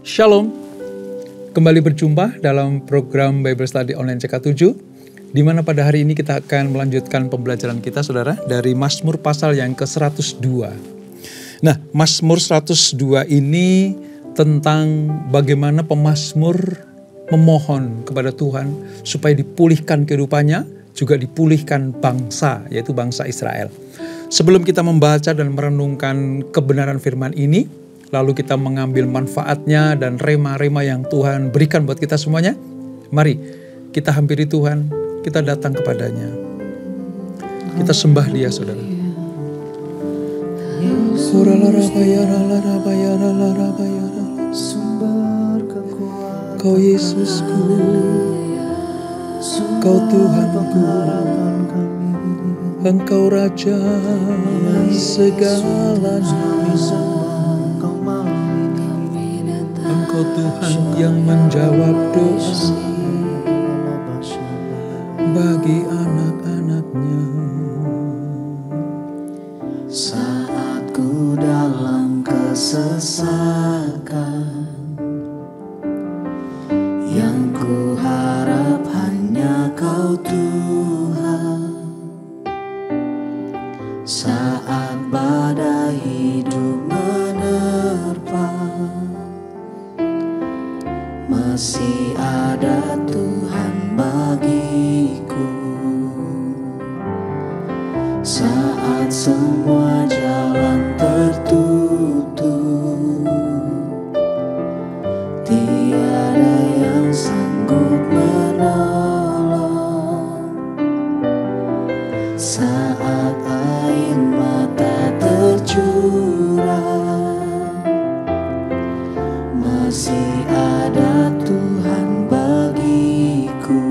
Shalom, kembali berjumpa dalam program Bible Study Online CK7, di mana pada hari ini kita akan melanjutkan pembelajaran kita, saudara, dari Mazmur pasal yang ke-102. Nah, Mazmur 102 ini tentang bagaimana pemazmur memohon kepada Tuhan supaya dipulihkan kehidupannya, juga dipulihkan bangsa, yaitu bangsa Israel. Sebelum kita membaca dan merenungkan kebenaran firman ini, lalu kita mengambil manfaatnya dan rema-rema yang Tuhan berikan buat kita semuanya, mari kita hampiri Tuhan, kita datang kepadanya. Kita sembah Dia, saudara. Kau Yesusku, Kau Tuhanku, Engkau Raja segalanya. Engkau Tuhan yang menjawab doa bagi anak-anaknya. Saat ku dalam kesesakan, yang ku harap hanya Kau Tuhan. Saat badai hidup menerpa, masih ada Tuhan bagiku. Saat semua jalan tertutup, tiada yang sanggup menolong. Saat air mata tercurah, masih ada Tuhan bagiku.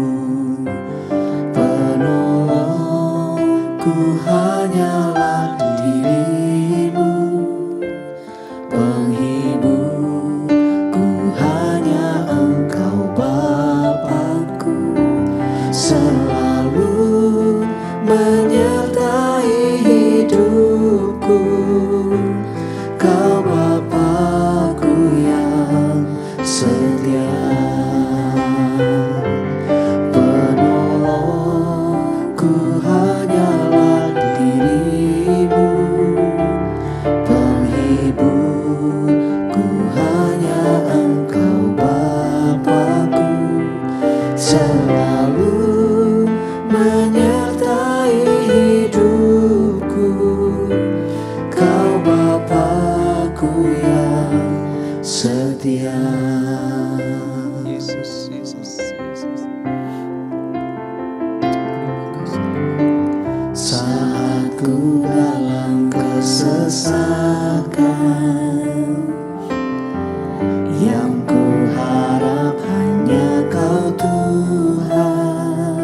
Penolongku hanyalah diri-Mu, penghiburku hanya Engkau Bapa-Ku. Selalu menyertai hidupku, Kau Bapa-Ku yang setia. Penolongku hanyalah diri-Mu, penghiburku hanya Engkau Bapa-Ku. Selalu menyertai hidupku, Kau Bapa-Ku yang setia. Yesus, Yesus, Yesus. Saat ku dalam kesesakan, yang ku harap hanya Kau Tuhan.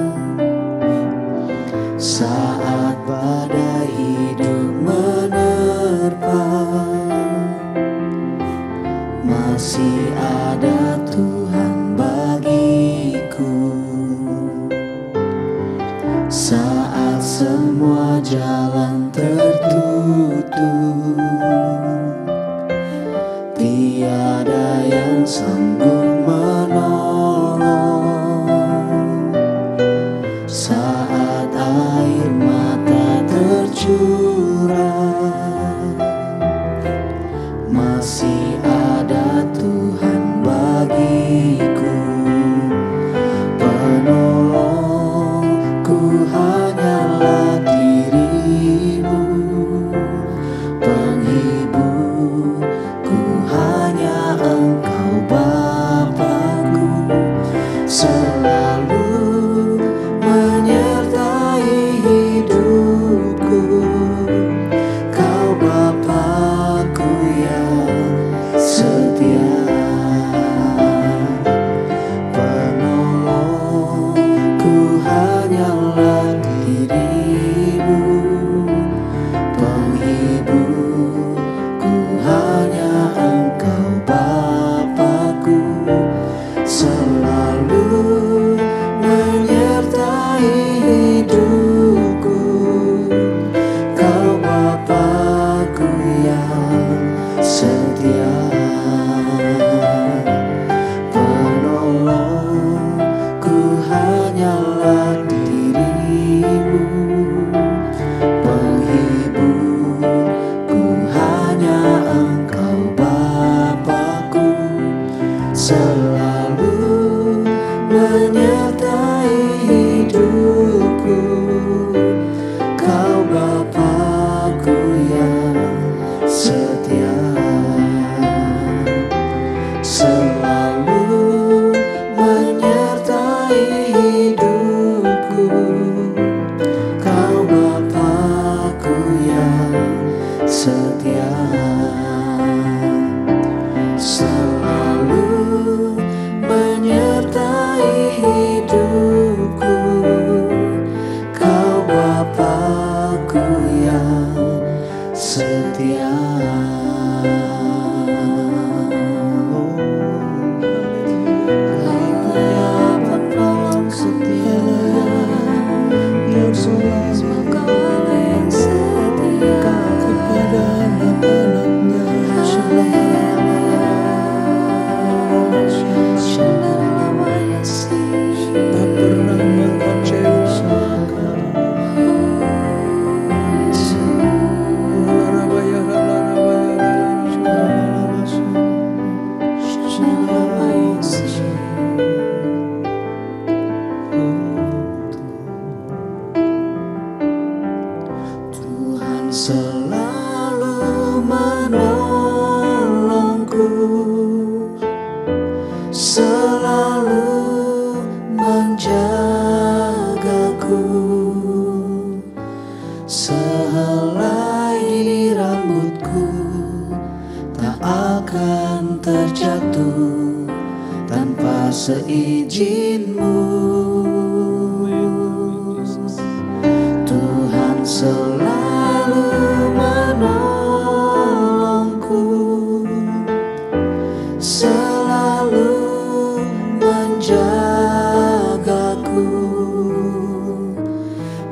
Saat badai hidup menerpa, masih ada Tuhan bagiku. Saat semua jalan tertutup, tiada yang sanggup menolong. Saat air mata tercurah, masih ada Tuhan bagiku. Penolongku hanyalah diri-Mu, penghiburku hanya Engkau Bapa. selalu menyertai hidupku. Kau Bapakku yang setia. Selalu menolongku, selalu menjagaku. Sehelai di rambutku tak akan terjatuh tanpa seizin-Mu. Tuhan selalu menolongku, selalu menjagaku.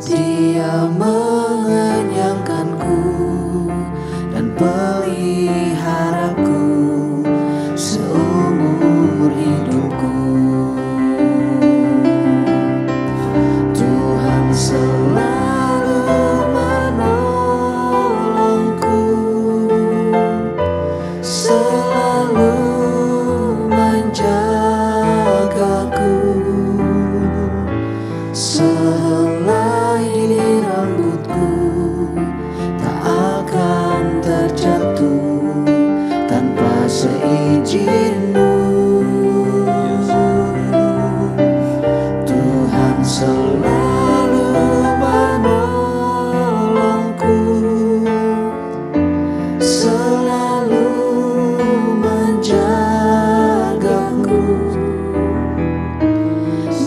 Dia mengenyangkanku dan peliharaku seumur hidupku. Tuhan selalu menolongku, selalu menjagaku. Sehelai di rambutku tak akan terjatuh tanpa seizin-Mu. Tuhan selalu menolongku, selalu menjagaku.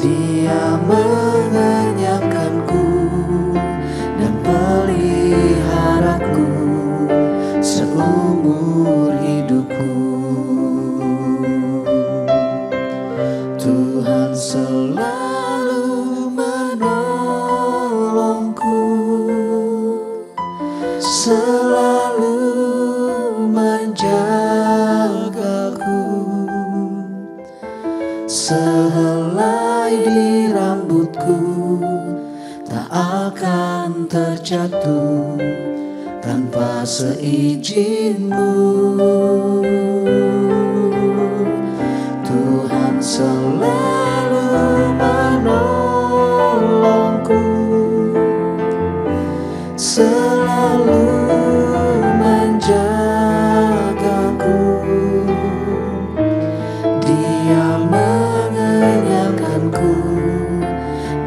Dia mengenyangkanku dan peliharaku seumur hidupku. Tuhan selalu menolongku, selalu menjagaku. Sehelai di rambutku tak akan terjatuh tanpa seizin-Mu. Tuhan selalu menolongku, selalu menjagaku. Dia mengenyangkanku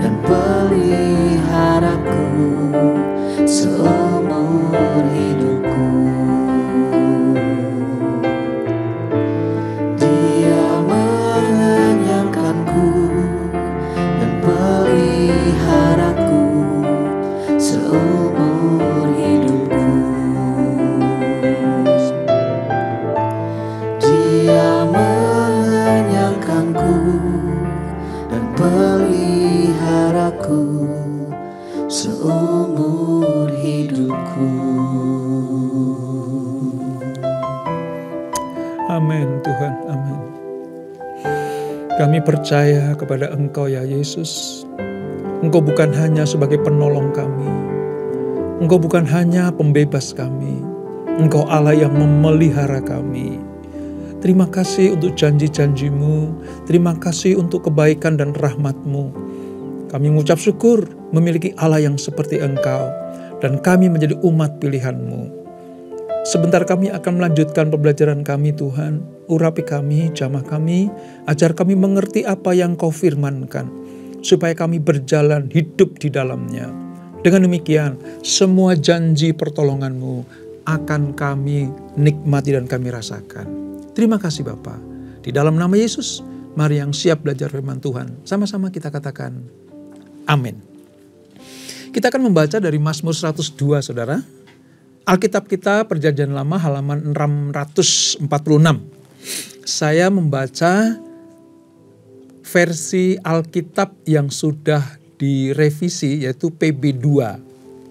dan peliharaku seumur hidupku. Dia mengenyangkanku dan peliharaku seumur hidupku. Dia mengenyangkanku dan peliharaku seumur hidupku. Amin Tuhan, amin. Kami percaya kepada Engkau ya Yesus. Engkau bukan hanya sebagai penolong kami, Engkau bukan hanya pembebas kami, Engkau Allah yang memelihara kami. Terima kasih untuk janji-janji-Mu, terima kasih untuk kebaikan dan rahmat-Mu. Kami mengucap syukur memiliki Allah yang seperti Engkau, dan kami menjadi umat pilihan-Mu. Sebentar kami akan melanjutkan pembelajaran kami Tuhan. Urapi kami, jamah kami, ajar kami mengerti apa yang Kau firmankan, supaya kami berjalan hidup di dalamnya. Dengan demikian, semua janji pertolongan-Mu akan kami nikmati dan kami rasakan. Terima kasih Bapa. Di dalam nama Yesus, mari yang siap belajar firman Tuhan. Sama-sama kita katakan, amin. Kita akan membaca dari Mazmur 102, saudara. Alkitab kita Perjanjian Lama halaman 646. Saya membaca versi Alkitab yang sudah direvisi, yaitu PB2.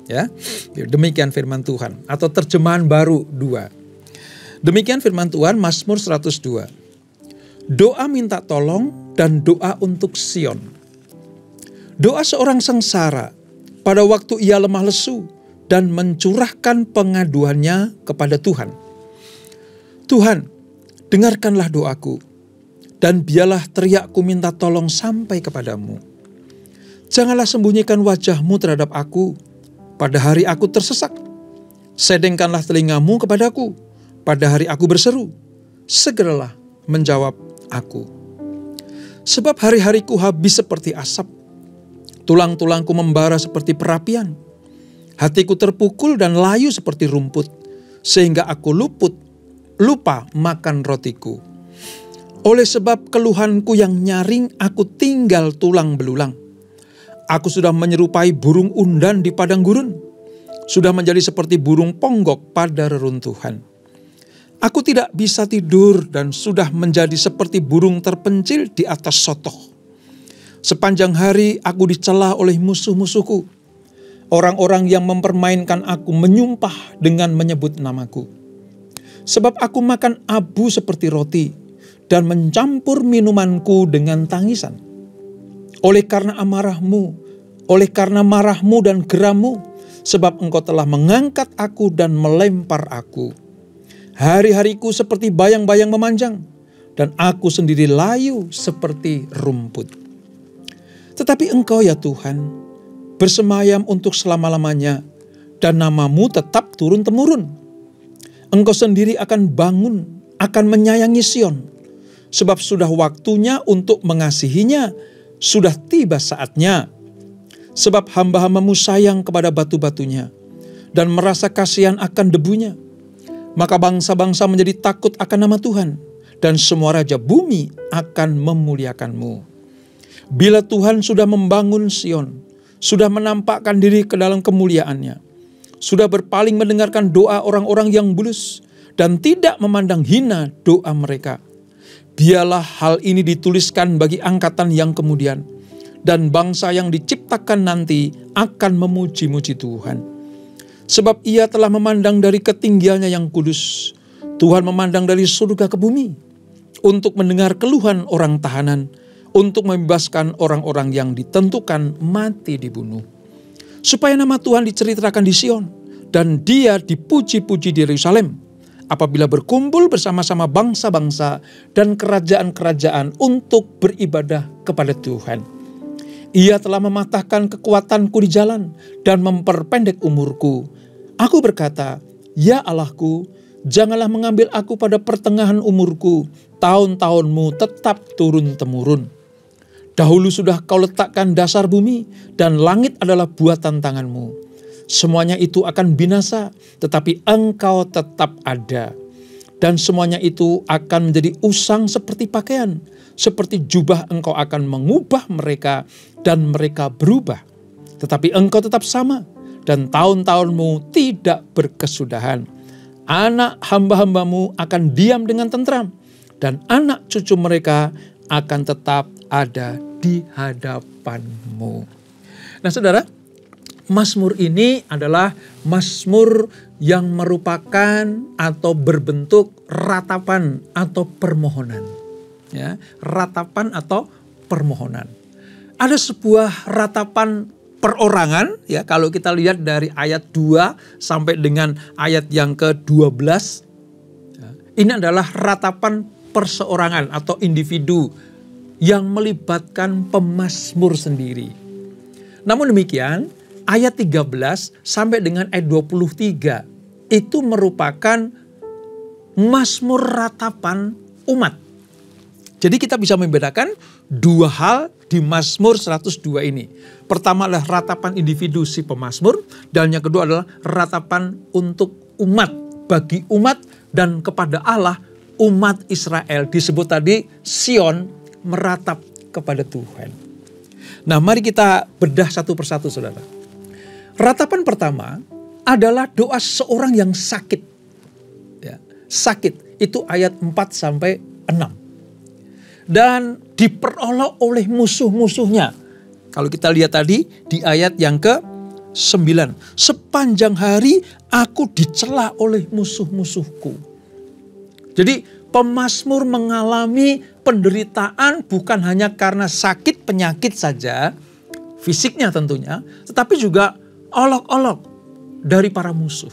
Ya, demikian firman Tuhan, atau terjemahan baru 2. Demikian firman Tuhan, Mazmur 102. Doa minta tolong dan doa untuk Sion. Doa seorang sengsara pada waktu ia lemah lesu dan mencurahkan pengaduannya kepada Tuhan. Tuhan, dengarkanlah doaku, dan biarlah teriakku minta tolong sampai kepadamu. Janganlah sembunyikan wajahmu terhadap aku pada hari aku tersesak. Sedengkanlah telingamu kepadaku pada hari aku berseru. Segeralah menjawab aku. Sebab hari-hariku habis seperti asap. Tulang-tulangku membara seperti perapian. Hatiku terpukul dan layu seperti rumput, sehingga aku lupa makan rotiku. Oleh sebab keluhanku yang nyaring, aku tinggal tulang belulang. Aku sudah menyerupai burung undan di padang gurun, sudah menjadi seperti burung ponggok pada reruntuhan. Aku tidak bisa tidur dan sudah menjadi seperti burung terpencil di atas sotoh. Sepanjang hari aku dicela oleh musuh-musuhku. Orang-orang yang mempermainkan aku menyumpah dengan menyebut namaku. Sebab aku makan abu seperti roti dan mencampur minumanku dengan tangisan. Oleh karena marahmu dan gerammu, sebab engkau telah mengangkat aku dan melempar aku. Hari-hariku seperti bayang-bayang memanjang, dan aku sendiri layu seperti rumput. Tetapi engkau ya Tuhan, bersemayam untuk selama-lamanya, dan namamu tetap turun-temurun. Engkau sendiri akan bangun, akan menyayangi Sion, sebab sudah waktunya untuk mengasihinya, sudah tiba saatnya. Sebab hamba-hambamu sayang kepada batu-batunya, dan merasa kasihan akan debunya. Maka bangsa-bangsa menjadi takut akan nama Tuhan, dan semua raja bumi akan memuliakanmu. Bila Tuhan sudah membangun Sion, sudah menampakkan diri ke dalam kemuliaannya, sudah berpaling mendengarkan doa orang-orang yang bulus, dan tidak memandang hina doa mereka. Biarlah hal ini dituliskan bagi angkatan yang kemudian, dan bangsa yang diciptakan nanti akan memuji-muji Tuhan. Sebab ia telah memandang dari ketinggiannya yang kudus. Tuhan memandang dari surga ke bumi, untuk mendengar keluhan orang tahanan, untuk membebaskan orang-orang yang ditentukan mati dibunuh. Supaya nama Tuhan diceritakan di Sion, dan dia dipuji-puji di Yerusalem, apabila berkumpul bersama-sama bangsa-bangsa dan kerajaan-kerajaan untuk beribadah kepada Tuhan. Ia telah mematahkan kekuatanku di jalan dan memperpendek umurku. Aku berkata, ya Allahku, janganlah mengambil aku pada pertengahan umurku. Tahun-tahunmu tetap turun-temurun. Dahulu sudah kau letakkan dasar bumi, dan langit adalah buatan tanganmu. Semuanya itu akan binasa, tetapi engkau tetap ada. Dan semuanya itu akan menjadi usang seperti pakaian. Seperti jubah engkau akan mengubah mereka, dan mereka berubah. Tetapi engkau tetap sama, dan tahun-tahunmu tidak berkesudahan. Anak hamba-hambamu akan diam dengan tentram, dan anak cucu mereka akan tetap ada di hadapanmu. Nah saudara, Mazmur ini adalah Mazmur yang merupakan atau berbentuk ratapan atau permohonan. Ya, ratapan atau permohonan. Ada sebuah ratapan perorangan, ya, kalau kita lihat dari ayat 2 sampai dengan ayat yang ke-12. Ya, ini adalah ratapan perseorangan atau individu yang melibatkan pemazmur sendiri. Namun demikian, ayat 13 sampai dengan ayat 23 itu merupakan mazmur ratapan umat. Jadi kita bisa membedakan dua hal di Mazmur 102 ini. Pertama adalah ratapan individu si pemazmur, dan yang kedua adalah ratapan untuk umat, bagi umat dan kepada Allah umat Israel disebut tadi Sion meratap kepada Tuhan. Nah, mari kita bedah satu persatu, saudara. Ratapan pertama adalah doa seorang yang sakit. Ya, sakit, itu ayat 4-6. Dan diperolok oleh musuh-musuhnya. Kalau kita lihat tadi di ayat yang ke-9. Sepanjang hari aku dicela oleh musuh-musuhku. Jadi pemazmur mengalami penderitaan bukan hanya karena sakit penyakit saja, fisiknya tentunya, tetapi juga olok-olok dari para musuh.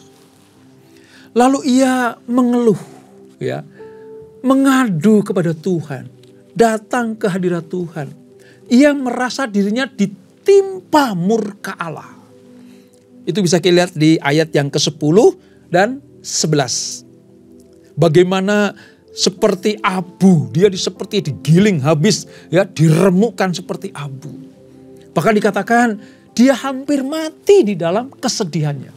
Lalu ia mengeluh, ya, mengadu kepada Tuhan, datang ke hadirat Tuhan. Ia merasa dirinya ditimpa murka Allah. Itu bisa kita lihat di ayat yang ke-10 dan 11. Bagaimana seperti abu, dia seperti digiling habis, ya, diremukkan seperti abu. Bahkan dikatakan dia hampir mati di dalam kesedihannya.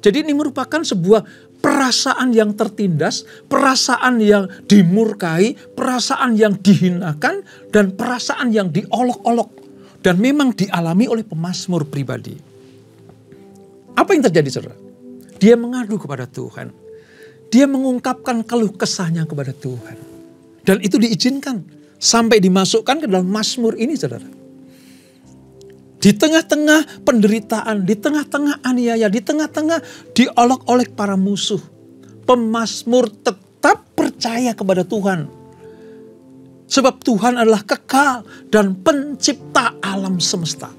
Jadi ini merupakan sebuah perasaan yang tertindas, perasaan yang dimurkai, perasaan yang dihinakan, dan perasaan yang diolok-olok. Dan memang dialami oleh pemazmur pribadi. Apa yang terjadi, saudara? Dia mengadu kepada Tuhan. Dia mengungkapkan keluh kesahnya kepada Tuhan. Dan itu diizinkan sampai dimasukkan ke dalam mazmur ini, saudara. Di tengah-tengah penderitaan, di tengah-tengah aniaya, di tengah-tengah diolok-olek para musuh, pemazmur tetap percaya kepada Tuhan. Sebab Tuhan adalah kekal dan pencipta alam semesta.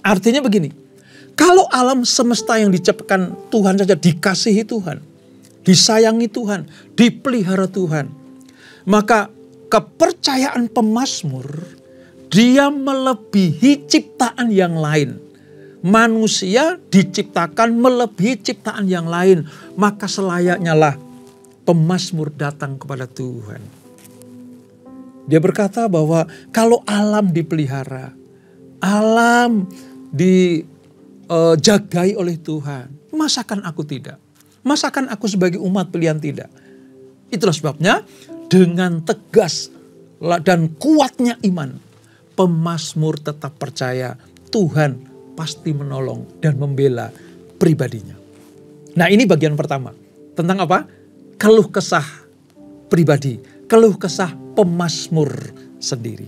Artinya begini, kalau alam semesta yang diciptakan Tuhan saja dikasihi Tuhan, disayangi Tuhan, dipelihara Tuhan, maka kepercayaan pemazmur, dia melebihi ciptaan yang lain. Manusia diciptakan melebihi ciptaan yang lain, maka selayaknya lah pemazmur datang kepada Tuhan. Dia berkata bahwa kalau alam dipelihara, alam dijagai oleh Tuhan, masakan aku tidak? Masakan aku sebagai umat pilihan tidak? Itulah sebabnya dengan tegas dan kuatnya iman, pemazmur tetap percaya Tuhan pasti menolong dan membela pribadinya. Nah, ini bagian pertama. Tentang apa? Keluh kesah pribadi, keluh kesah pemazmur sendiri.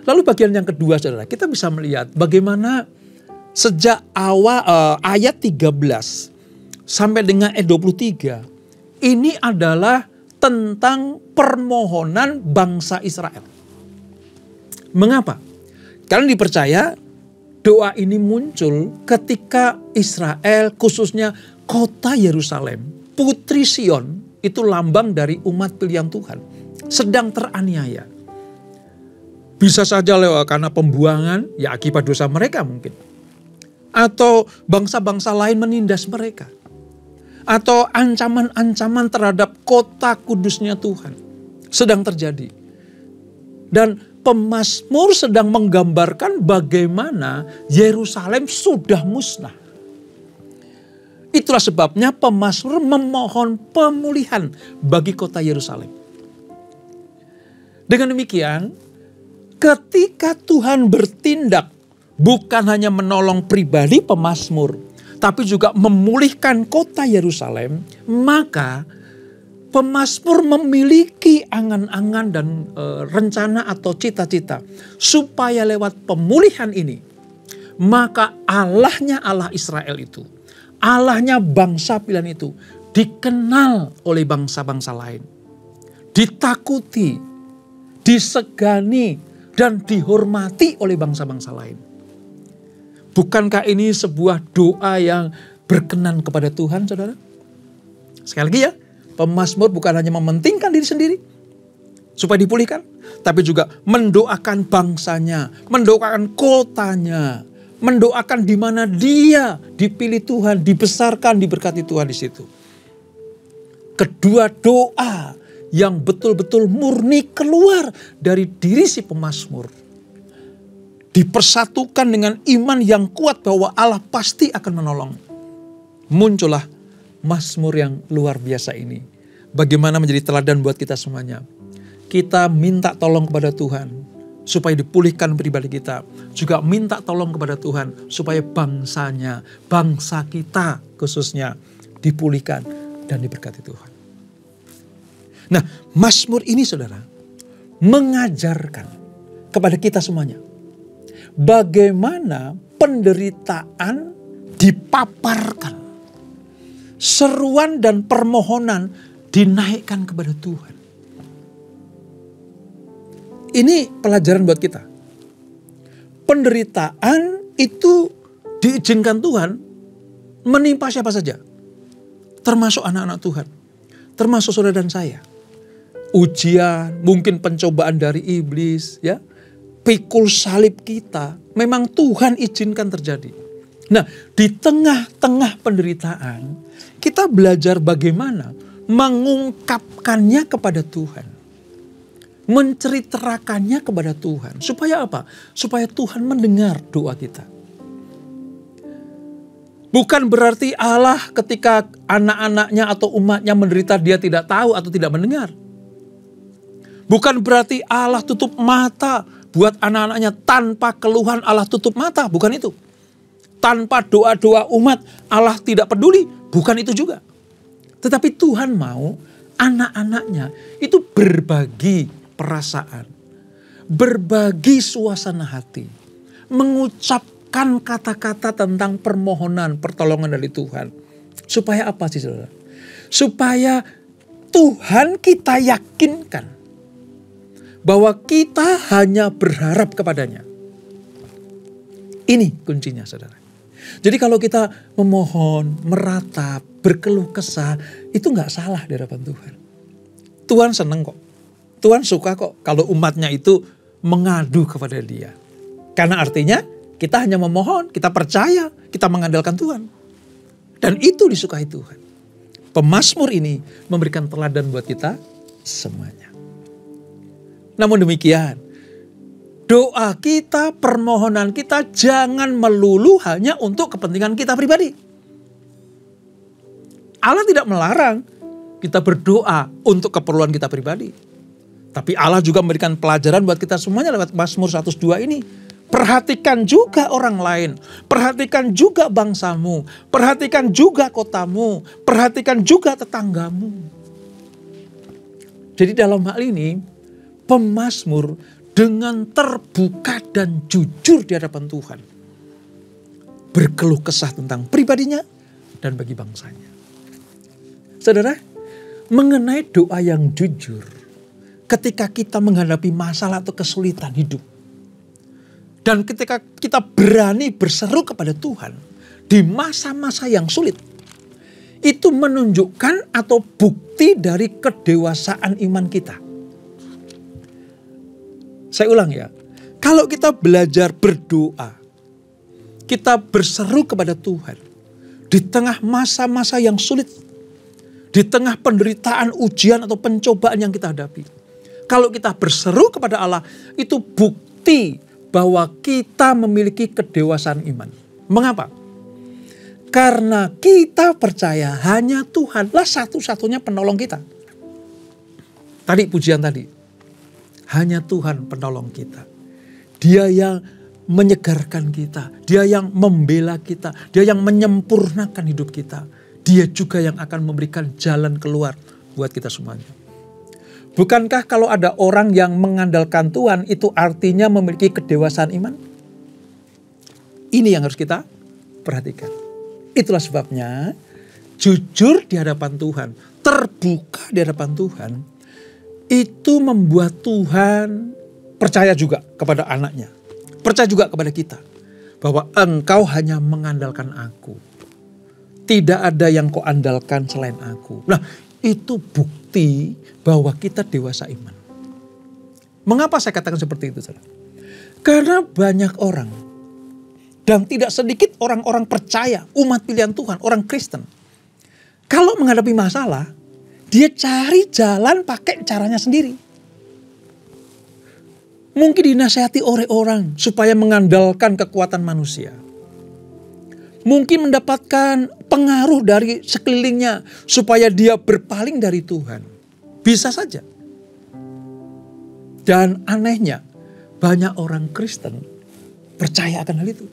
Lalu bagian yang kedua, saudara, kita bisa melihat bagaimana sejak awal ayat 13 sampai dengan ayat 23, ini adalah tentang permohonan bangsa Israel. Mengapa? Karena dipercaya doa ini muncul ketika Israel, khususnya kota Yerusalem, Putri Sion, itu lambang dari umat pilihan Tuhan, sedang teraniaya. Bisa saja lewat karena pembuangan, ya akibat dosa mereka mungkin. Atau bangsa-bangsa lain menindas mereka. Atau ancaman-ancaman terhadap kota kudusnya Tuhan sedang terjadi. Dan pemazmur sedang menggambarkan bagaimana Yerusalem sudah musnah. Itulah sebabnya pemazmur memohon pemulihan bagi kota Yerusalem. Dengan demikian, ketika Tuhan bertindak bukan hanya menolong pribadi pemazmur, tapi juga memulihkan kota Yerusalem, maka pemazmur memiliki angan-angan dan rencana atau cita-cita supaya lewat pemulihan ini, maka Allahnya Allah Israel itu, Allahnya bangsa pilihan itu dikenal oleh bangsa-bangsa lain, ditakuti, disegani, dan dihormati oleh bangsa-bangsa lain. Bukankah ini sebuah doa yang berkenan kepada Tuhan, saudara? Sekali lagi ya, pemazmur bukan hanya mementingkan diri sendiri supaya dipulihkan, tapi juga mendoakan bangsanya, mendoakan kotanya, mendoakan di mana dia dipilih Tuhan, dibesarkan, diberkati Tuhan di situ. Kedua doa yang betul-betul murni keluar dari diri si pemazmur, dipersatukan dengan iman yang kuat bahwa Allah pasti akan menolong. Muncullah mazmur yang luar biasa ini. bagaimana menjadi teladan buat kita semuanya. Kita minta tolong kepada Tuhan supaya dipulihkan pribadi kita. Juga minta tolong kepada Tuhan supaya bangsanya, bangsa kita khususnya dipulihkan dan diberkati Tuhan. Nah, Mazmur ini saudara mengajarkan kepada kita semuanya bagaimana penderitaan dipaparkan, seruan dan permohonan dinaikkan kepada Tuhan. Ini pelajaran buat kita. Penderitaan itu diizinkan Tuhan menimpa siapa saja, termasuk anak-anak Tuhan, termasuk saudara dan saya. Ujian, mungkin pencobaan dari iblis, ya, pikul salib kita, memang Tuhan izinkan terjadi. Nah, di tengah-tengah penderitaan, kita belajar bagaimana mengungkapkannya kepada Tuhan. Menceritakannya kepada Tuhan. Supaya apa? Supaya Tuhan mendengar doa kita. Bukan berarti Allah ketika anak-anaknya atau umatnya menderita dia tidak tahu atau tidak mendengar. Bukan berarti Allah tutup mata buat anak-anaknya, tanpa keluhan Allah tutup mata. Bukan itu. Tanpa doa-doa umat Allah tidak peduli. Bukan itu juga. Tetapi Tuhan mau anak-anaknya itu berbagi perasaan. Berbagi suasana hati. Mengucapkan kata-kata tentang permohonan pertolongan dari Tuhan. Supaya apa sih saudara? Supaya Tuhan kita yakinkan bahwa kita hanya berharap kepadanya. Ini kuncinya saudara. Jadi kalau kita memohon, meratap, berkeluh kesah, itu gak salah di hadapan Tuhan. Tuhan senang kok. Tuhan suka kok kalau umatnya itu mengadu kepada dia. Karena artinya kita hanya memohon, kita percaya, kita mengandalkan Tuhan. Dan itu disukai Tuhan. Pemazmur ini memberikan teladan buat kita semuanya. Namun demikian, doa kita, permohonan kita jangan melulu hanya untuk kepentingan kita pribadi. Allah tidak melarang kita berdoa untuk keperluan kita pribadi. Tapi Allah juga memberikan pelajaran buat kita semuanya lewat Mazmur 102 ini. Perhatikan juga orang lain. Perhatikan juga bangsamu. Perhatikan juga kotamu. Perhatikan juga tetanggamu. Jadi dalam hal ini, pemazmur dengan terbuka dan jujur di hadapan Tuhan. Berkeluh kesah tentang pribadinya dan bagi bangsanya. Saudara, mengenai doa yang jujur ketika kita menghadapi masalah atau kesulitan hidup. Dan ketika kita berani berseru kepada Tuhan di masa-masa yang sulit. Itu menunjukkan atau bukti dari kedewasaan iman kita. Saya ulang ya, kalau kita belajar berdoa, kita berseru kepada Tuhan di tengah masa-masa yang sulit, di tengah penderitaan, ujian atau pencobaan yang kita hadapi. Kalau kita berseru kepada Allah, itu bukti bahwa kita memiliki kedewasaan iman. Mengapa? Karena kita percaya hanya Tuhanlah satu-satunya penolong kita. Tadi pujian tadi. Hanya Tuhan penolong kita. Dia yang menyegarkan kita. Dia yang membela kita. Dia yang menyempurnakan hidup kita. Dia juga yang akan memberikan jalan keluar buat kita semuanya. Bukankah kalau ada orang yang mengandalkan Tuhan itu artinya memiliki kedewasaan iman? Ini yang harus kita perhatikan. Itulah sebabnya jujur di hadapan Tuhan, terbuka di hadapan Tuhan, itu membuat Tuhan percaya juga kepada anaknya. Percaya juga kepada kita. Bahwa engkau hanya mengandalkan aku. Tidak ada yang kau andalkan selain aku. Nah, itu bukti bahwa kita dewasa iman. Mengapa saya katakan seperti itu, saudara? Karena banyak orang. Dan tidak sedikit orang-orang percaya, umat pilihan Tuhan, orang Kristen. Kalau menghadapi masalah, dia cari jalan pakai caranya sendiri. Mungkin dinasihati oleh orang supaya mengandalkan kekuatan manusia. Mungkin mendapatkan pengaruh dari sekelilingnya supaya dia berpaling dari Tuhan. Bisa saja. Dan anehnya, banyak orang Kristen percaya akan hal itu.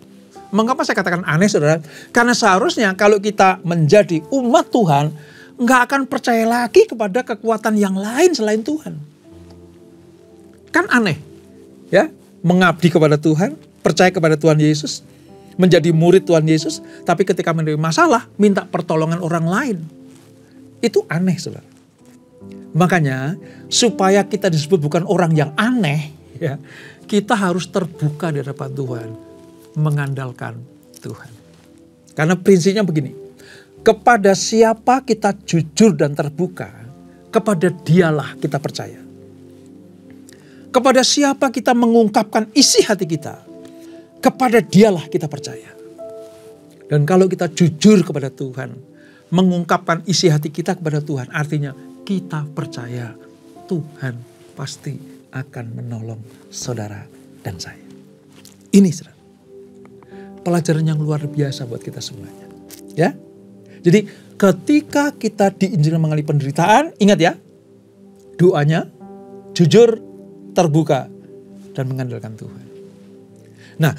Mengapa saya katakan aneh, saudara? Karena seharusnya kalau kita menjadi umat Tuhan, nggak akan percaya lagi kepada kekuatan yang lain selain Tuhan. Kan aneh, ya? Mengabdi kepada Tuhan, percaya kepada Tuhan Yesus, menjadi murid Tuhan Yesus, tapi ketika menerima masalah, minta pertolongan orang lain. Itu aneh, saudara. Makanya, supaya kita disebut bukan orang yang aneh, ya, kita harus terbuka di hadapan Tuhan. Mengandalkan Tuhan. Karena prinsipnya begini, kepada siapa kita jujur dan terbuka, kepada dialah kita percaya. Kepada siapa kita mengungkapkan isi hati kita, kepada dialah kita percaya. Dan kalau kita jujur kepada Tuhan, mengungkapkan isi hati kita kepada Tuhan, artinya kita percaya Tuhan pasti akan menolong saudara dan saya. Ini saudara, pelajaran yang luar biasa buat kita semuanya. Ya. Jadi ketika kita diinjilkan mengalami penderitaan, ingat ya, doanya jujur, terbuka, dan mengandalkan Tuhan. Nah,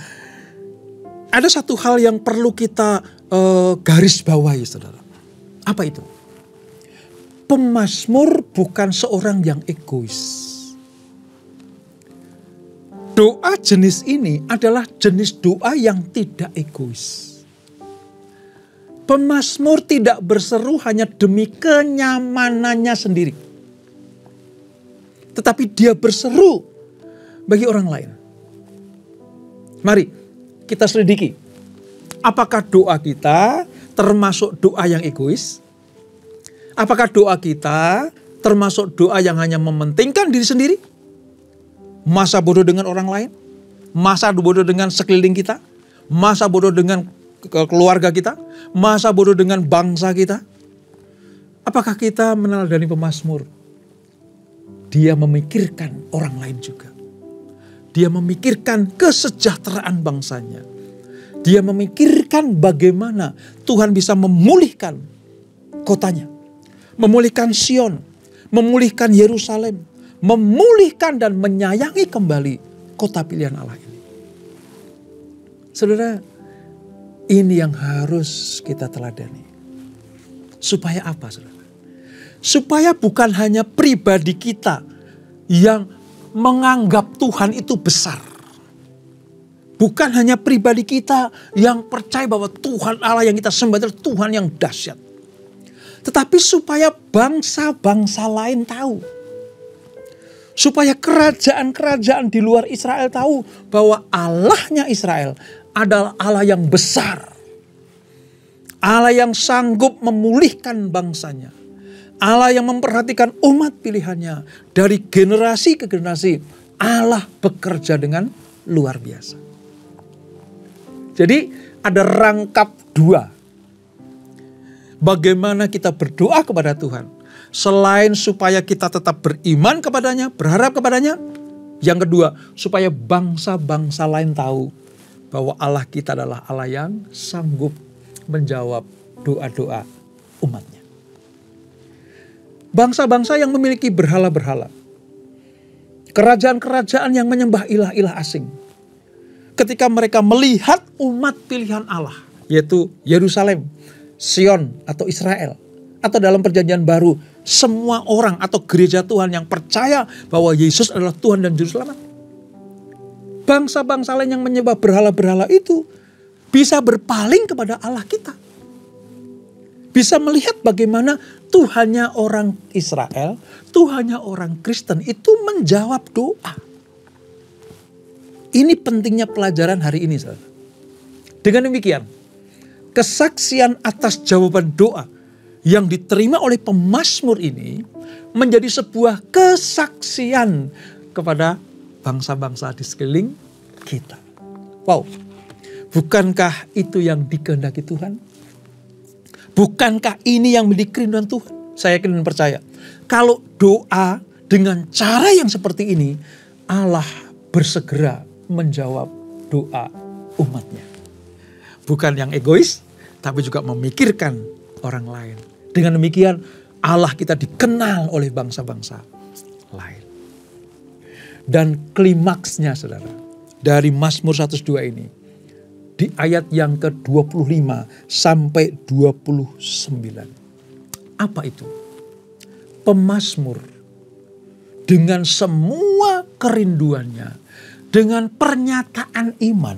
ada satu hal yang perlu kita garis bawahi, saudara. Apa itu? Pemazmur bukan seorang yang egois. Doa jenis ini adalah jenis doa yang tidak egois. Pemazmur tidak berseru hanya demi kenyamanannya sendiri. Tetapi dia berseru bagi orang lain. Mari kita selidiki. Apakah doa kita termasuk doa yang egois? Apakah doa kita termasuk doa yang hanya mementingkan diri sendiri? Masa bodoh dengan orang lain, masa bodoh dengan sekeliling kita, masa bodoh dengan keluarga kita, masa bodoh dengan bangsa kita. Apakah kita meneladani pemazmur? Dia memikirkan orang lain juga. Dia memikirkan kesejahteraan bangsanya. Dia memikirkan bagaimana Tuhan bisa memulihkan kotanya, memulihkan Sion, memulihkan Yerusalem, memulihkan dan menyayangi kembali kota pilihan Allah ini. Saudara, ini yang harus kita teladani. Supaya apa, saudara? Supaya bukan hanya pribadi kita yang menganggap Tuhan itu besar. Bukan hanya pribadi kita yang percaya bahwa Tuhan Allah yang kita sembah adalah Tuhan yang dahsyat. Tetapi supaya bangsa-bangsa lain tahu. Supaya kerajaan-kerajaan di luar Israel tahu bahwa Allahnya Israel adalah Allah yang besar. Allah yang sanggup memulihkan bangsanya. Allah yang memperhatikan umat pilihannya. Dari generasi ke generasi, Allah bekerja dengan luar biasa. Jadi ada rangkap dua. Bagaimana kita berdoa kepada Tuhan. Selain supaya kita tetap beriman kepadanya, berharap kepadanya. Yang kedua, supaya bangsa-bangsa lain tahu bahwa Allah kita adalah Allah yang sanggup menjawab doa-doa umatnya. Bangsa-bangsa yang memiliki berhala-berhala. Kerajaan-kerajaan yang menyembah ilah-ilah asing. Ketika mereka melihat umat pilihan Allah, yaitu Yerusalem, Sion atau Israel, atau dalam perjanjian baru, semua orang atau gereja Tuhan yang percaya bahwa Yesus adalah Tuhan dan Juru Selamat. Bangsa-bangsa lain yang menyembah berhala-berhala itu bisa berpaling kepada Allah kita. Bisa melihat bagaimana Tuhannya orang Israel, Tuhannya orang Kristen itu menjawab doa. Ini pentingnya pelajaran hari ini, saudara. Dengan demikian, kesaksian atas jawaban doa yang diterima oleh pemazmur ini menjadi sebuah kesaksian kepada bangsa-bangsa di sekeliling kita. Wow, bukankah itu yang dikehendaki Tuhan? Bukankah ini yang menjadi kerinduan Tuhan? Saya yakin dan percaya. Kalau doa dengan cara yang seperti ini, Allah bersegera menjawab doa umatnya. Bukan yang egois, tapi juga memikirkan orang lain. Dengan demikian Allah kita dikenal oleh bangsa-bangsa lain. Dan klimaksnya saudara, dari Mazmur 102 ini, di ayat yang ke-25 sampai 29. Apa itu? Pemazmur dengan semua kerinduannya, dengan pernyataan iman,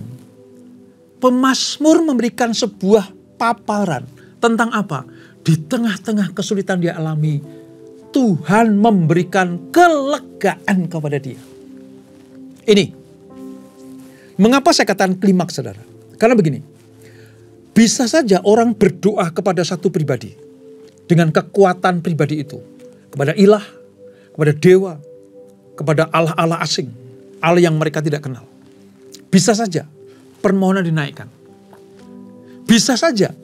pemazmur memberikan sebuah paparan tentang apa? Di tengah-tengah kesulitan dia alami, Tuhan memberikan kelegaan kepada dia. Ini, mengapa saya katakan klimaks saudara? Karena begini, bisa saja orang berdoa kepada satu pribadi dengan kekuatan pribadi itu, kepada ilah, kepada dewa, kepada Allah-Allah asing, Allah yang mereka tidak kenal. Bisa saja permohonan dinaikkan. Bisa saja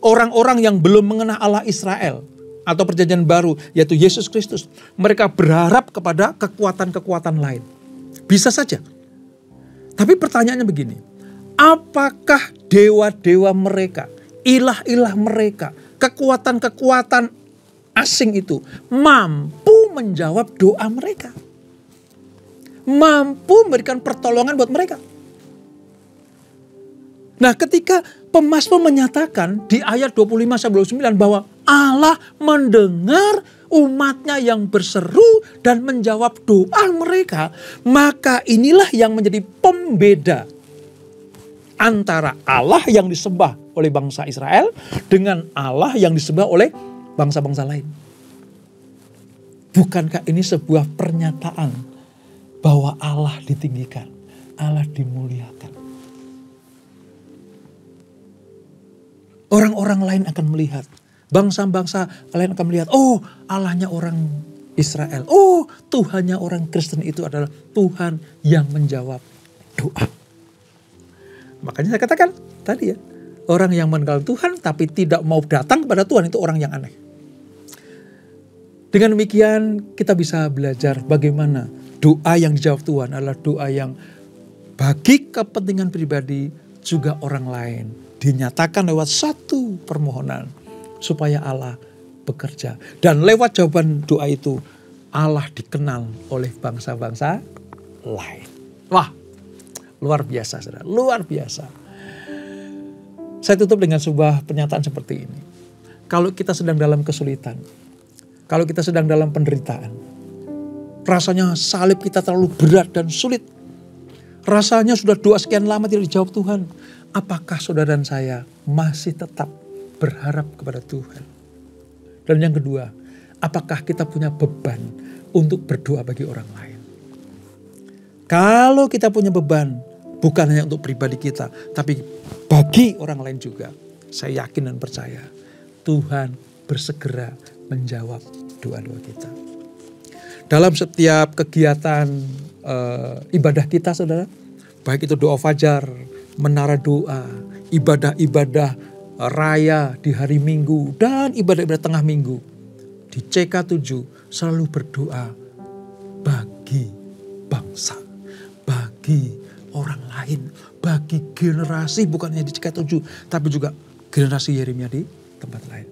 orang-orang yang belum mengenal Allah Israel atau perjanjian baru, yaitu Yesus Kristus, mereka berharap kepada kekuatan-kekuatan lain. Bisa saja. Tapi pertanyaannya begini, apakah dewa-dewa mereka, ilah-ilah mereka, kekuatan-kekuatan asing itu mampu menjawab doa mereka? Mampu memberikan pertolongan buat mereka? Nah, ketika pemazmur menyatakan di ayat 25-29 bahwa Allah mendengar umatnya yang berseru dan menjawab doa mereka, maka inilah yang menjadi pembeda antara Allah yang disembah oleh bangsa Israel dengan Allah yang disembah oleh bangsa-bangsa lain. Bukankah ini sebuah pernyataan bahwa Allah ditinggikan, Allah dimuliakan? Orang-orang lain akan melihat, bangsa-bangsa lain akan melihat, oh Allahnya orang Israel, oh Tuhannya orang Kristen itu adalah Tuhan yang menjawab doa. Makanya saya katakan tadi ya, orang yang mengenal Tuhan tapi tidak mau datang kepada Tuhan itu orang yang aneh. Dengan demikian kita bisa belajar bagaimana doa yang dijawab Tuhan adalah doa yang bagi kepentingan pribadi juga orang lain. Dinyatakan lewat satu permohonan supaya Allah bekerja. Dan lewat jawaban doa itu Allah dikenal oleh bangsa-bangsa lain. Wah, luar biasa saudara, luar biasa. Saya tutup dengan sebuah pernyataan seperti ini. Kalau kita sedang dalam kesulitan, kalau kita sedang dalam penderitaan, rasanya salib kita terlalu berat dan sulit, rasanya sudah doa sekian lama tidak dijawab Tuhan, apakah saudara dan saya masih tetap berharap kepada Tuhan? Dan yang kedua, apakah kita punya beban untuk berdoa bagi orang lain? Kalau kita punya beban, bukan hanya untuk pribadi kita, tapi bagi orang lain juga, saya yakin dan percaya Tuhan bersegera menjawab doa-doa kita. Dalam setiap kegiatan ibadah kita saudara, baik itu doa fajar, menara doa, ibadah-ibadah raya di hari Minggu, dan ibadah-ibadah tengah minggu, di CK7 selalu berdoa bagi bangsa, bagi orang lain, bagi generasi, bukan hanya di CK7, tapi juga generasi Yeremia di tempat lain.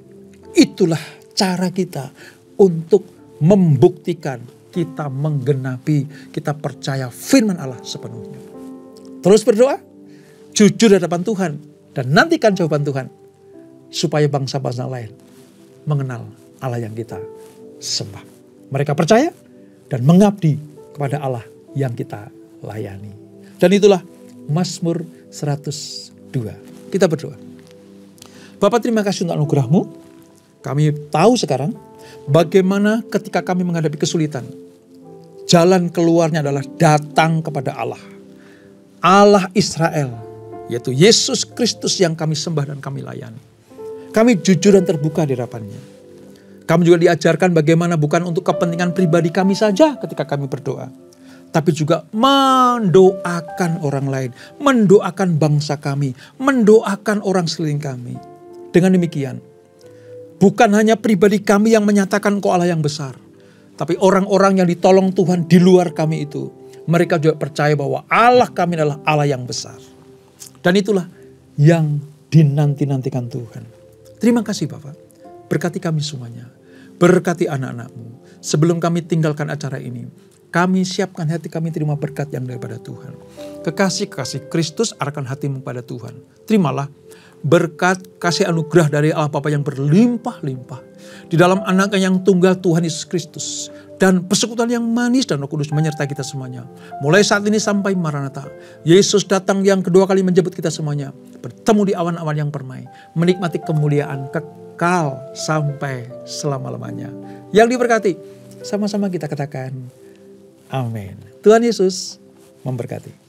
Itulah cara kita untuk membuktikan kita menggenapi, kita percaya firman Allah sepenuhnya. Terus berdoa, jujur di hadapan Tuhan, dan nantikan jawaban Tuhan, supaya bangsa-bangsa lain mengenal Allah yang kita sembah. Mereka percaya dan mengabdi kepada Allah yang kita layani. Dan itulah Mazmur 102. Kita berdoa. Bapa, terima kasih untuk anugerah-Mu. Kami tahu sekarang bagaimana ketika kami menghadapi kesulitan, jalan keluarnya adalah datang kepada Allah. Allah Israel, yaitu Yesus Kristus yang kami sembah dan kami layani. Kami jujur dan terbuka di hadapan-Nya. Kami juga diajarkan bagaimana bukan untuk kepentingan pribadi kami saja ketika kami berdoa, tapi juga mendoakan orang lain, mendoakan bangsa kami, mendoakan orang sekeliling kami. Dengan demikian, bukan hanya pribadi kami yang menyatakan Engkau Allah yang besar, tapi orang-orang yang ditolong Tuhan di luar kami itu, mereka juga percaya bahwa Allah kami adalah Allah yang besar. Dan itulah yang dinanti-nantikan Tuhan. Terima kasih Bapak. Berkati kami semuanya. Berkati anak-anak-Mu. Sebelum kami tinggalkan acara ini, kami siapkan hati kami terima berkat yang daripada Tuhan. Kekasih-kekasih Kristus arahkan hatimu pada Tuhan. Terimalah berkat kasih anugerah dari Allah Bapa yang berlimpah-limpah di dalam Anaknya yang tunggal Tuhan Yesus Kristus. Dan persekutuan yang manis dan Roh Kudus menyertai kita semuanya. Mulai saat ini sampai Maranatha. Yesus datang yang kedua kali menjemput kita semuanya. Bertemu di awan-awan yang permai. Menikmati kemuliaan kekal sampai selama-lamanya. Yang diberkati. Sama-sama kita katakan amin. Tuhan Yesus memberkati.